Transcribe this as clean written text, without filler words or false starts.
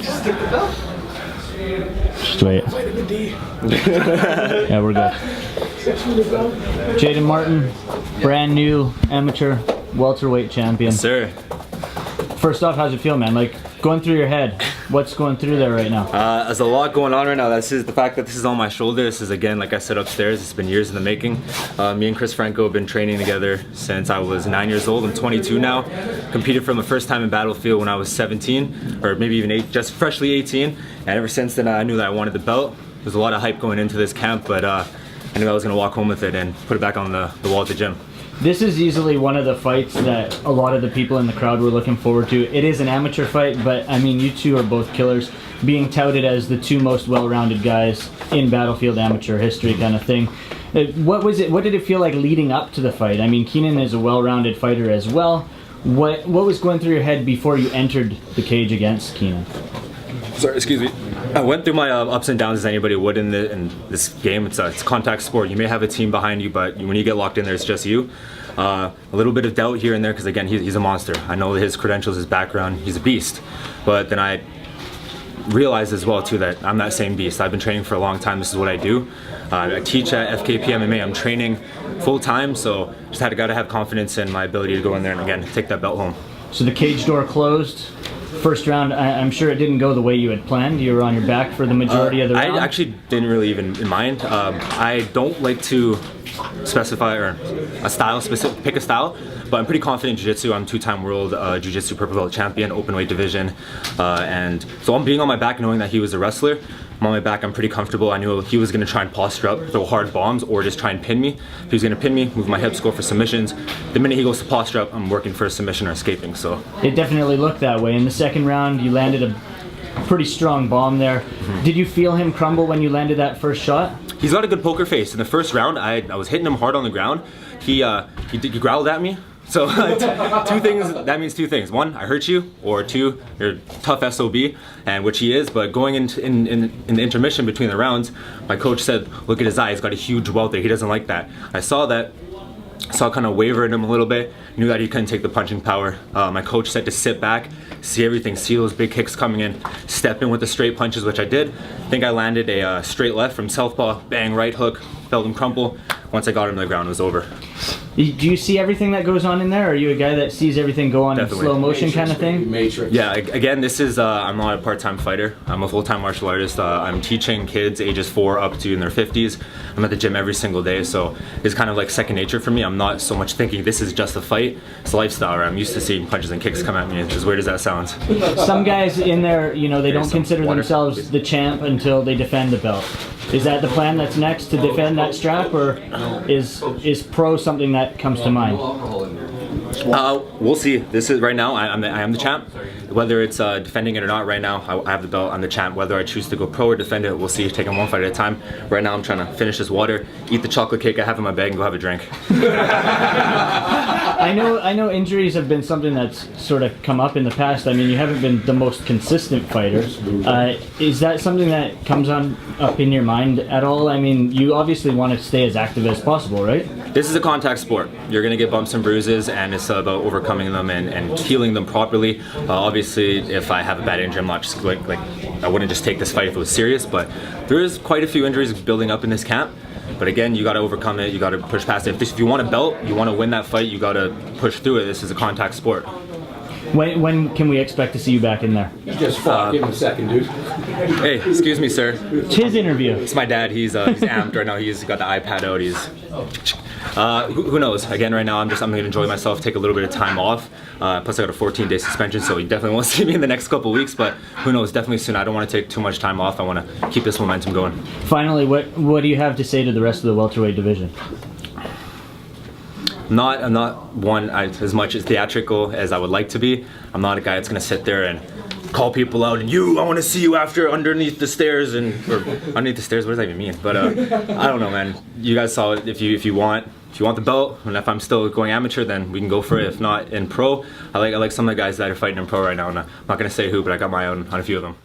Stick the belt. Just wait. Vitamin D. Yeah, we're good. Jayden Martin, brand new amateur welterweight champion. Yes, sir. First off, how's it feel, man? Like, going through your head, what's going through there right now? There's a lot going on right now. This is the fact that this is on my shoulder. This is, again, like I said upstairs, it's been years in the making. Me and Chris Franco have been training together since I was 9 years old. I'm 22 now. Competed for the first time in Battlefield when I was 17, or maybe even just freshly 18. And ever since then, I knew that I wanted the belt. There's a lot of hype going into this camp, but I knew I was going to walk home with it and put it back on the wall at the gym. This is easily one of the fights that a lot of the people in the crowd were looking forward to. It is an amateur fight, but I mean, you two are both killers, being touted as the two most well-rounded guys in Battlefield amateur history kind of thing. What did it feel like leading up to the fight? I mean, Keanan is a well-rounded fighter as well. What was going through your head before you entered the cage against Keanan? Sorry, excuse me. I went through my ups and downs as anybody would in this game. It's a contact sport. You may have a team behind you, but when you get locked in there, it's just you. A little bit of doubt here and there because, again, he's a monster. I know his credentials, his background, he's a beast. But then I realized as well, too, that I'm that same beast. I've been training for a long time. This is what I do. I teach at FKP MMA. I'm training full-time, so just got to have confidence in my ability to go in there and, again, take that belt home. So the cage door closed. First round, I'm sure it didn't go the way you had planned. You were on your back for the majority of the round. I actually didn't really even mind. I don't like to specify or pick a style, but I'm pretty confident in jiu-jitsu. I'm two-time world jiu-jitsu purple belt champion, open weight division, and so I'm being on my back, knowing that he was a wrestler. I'm on my back, I'm pretty comfortable. I knew he was going to try and posture up, throw hard bombs, or just try and pin me. If he was going to pin me, move my hips, go for submissions. The minute he goes to posture up, I'm working for a submission or escaping. So it definitely looked that way. In the second round, you landed a pretty strong bomb there. Mm-hmm. Did you feel him crumble when you landed that first shot? He's got a good poker face. In the first round, I was hitting him hard on the ground. He growled at me. So two things, that means two things. One, I hurt you, or two, you're a tough SOB, and which he is. But going in the intermission between the rounds, my coach said, look at his eye, he's got a huge welt there. He doesn't like that. I saw that. Saw kind of waver in him a little bit, knew that he couldn't take the punching power. My coach said to sit back, see everything, see those big kicks coming in, step in with the straight punches, which I did. I think I landed a straight left from southpaw, bang, right hook, felt him crumple. Once I got him to the ground, it was over. Do you see everything that goes on in there? Or are you a guy that sees everything go on Definitely. in slow motion kind of thing? Matrix. Yeah, again, this is, I'm not a part-time fighter. I'm a full-time martial artist. I'm teaching kids ages 4 up to in their 50s. I'm at the gym every single day, so it's kind of like second nature for me. I'm not so much thinking this is just a fight. It's a lifestyle, right? I'm used to seeing punches and kicks come at me. As weird as that sounds. Some guys in there, you know, they don't consider themselves the champ until they defend the belt. Is that the plan that's next, to defend that strap, or is pro something that comes to mind? We'll see. This is right now. I am the champ. Whether it's defending it or not, right now I have the belt. I'm the champ. Whether I choose to go pro or defend it, we'll see. Taking one fight at a time. Right now, I'm trying to finish this water, eat the chocolate cake I have in my bag, and go have a drink. I know injuries have been something that's sort of come up in the past. I mean, you haven't been the most consistent fighter. Is that something that comes up in your mind at all? I mean, you obviously want to stay as active as possible, right? This is a contact sport. You're going to get bumps and bruises, and it's about overcoming them and healing them properly. Obviously, if I have a bad injury, I'm not just like I wouldn't just take this fight if it was serious, but there is quite a few injuries building up in this camp. But again, you got to overcome it. You got to push past it. If you want a belt, you want to win that fight, you got to push through it. This is a contact sport. When can we expect to see you back in there? Just fuck. Give him a second, dude. Hey, excuse me, sir. It's his interview. It's my dad. He's amped right now. He's got the iPad out. He's who knows? Again, right now I'm going to enjoy myself, take a little bit of time off. Plus I got a 14-day suspension, so you definitely won't see me in the next couple weeks. But who knows? Definitely soon. I don't want to take too much time off. I want to keep this momentum going. Finally, what do you have to say to the rest of the welterweight division? I'm not one as much as theatrical as I would like to be. I'm not a guy that's going to sit there and call people out and I want to see you after underneath the stairs or underneath the stairs. What does that even mean? But I don't know, man. You guys saw it. If you want the belt, and if I'm still going amateur, then we can go for it. If not, in pro, I like some of the guys that are fighting in pro right now, and I'm not going to say who, but I got my own on a few of them.